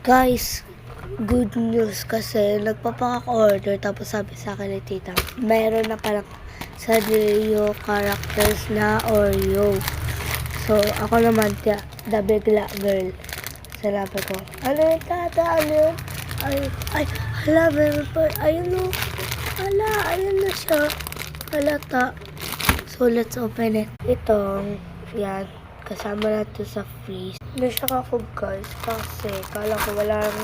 Guys, good news kasi nagpapak-order tapos sabi sa akin ni tita, mayroon na palang Sanrio characters na Oreo. So, ako naman, the bigla girl. Sinabi ko, ano yun tata, ano yun? Ay, hala, meron pa, ayun o. Hala, ayun na siya. Halata. So, let's open it. Itong, yan, kasama natin sa freeze. Nashock ako guys kasi kala ko walang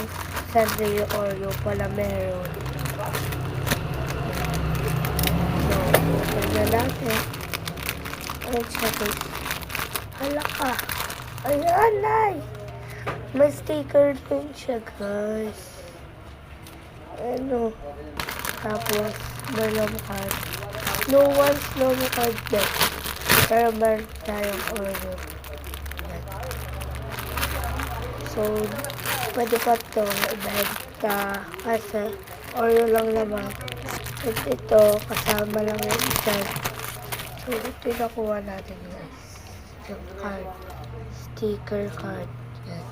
Sanrio Oreo pala meron. So, open na natin. Ayan siya guys. Hala ka. Ayan ay. May sticker din siya guys. Ano. Tapos, merong card. No card din. Pero meron tayong Oreo. So, pwede pa ito ibenta kasi Oreo lang naman. At ito, kasama lang yung isa. So, ito yung nakuha natin guys. Yung card. Sticker card. Yan.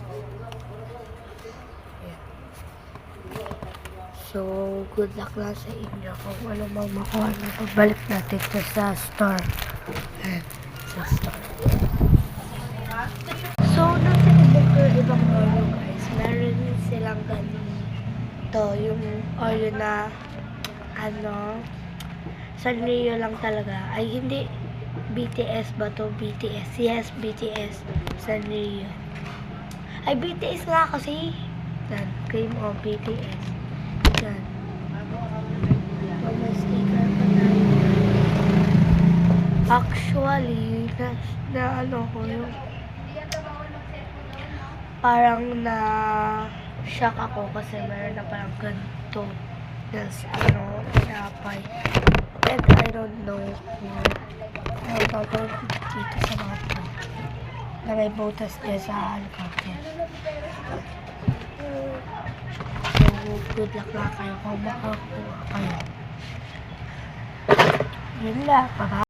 Yan. So, good luck lang sa inyo kung ano mang makuha na. Pagbalik natin ito sa store. Yan. Sa store. So, nasa ibang Oreo guys. Meron silang ganito. Yung Oreo na Sanrio lang talaga. Ay, hindi. BTS ba to? BTS. Yes, BTS. Sanrio. Ay, BTS nga kasi. Yan. Cream o BTS. Yan. So, may sticker pa tayo. Actually, na ano ko yung parang na-shock ako kasi meron na parang ganito na pinapay. And I don't know kung ano gagawin dito sa mga po na may butas niya sa helicopter. So, good luck lang kayo kung makakuha kayo. Yun lang. Bye-bye.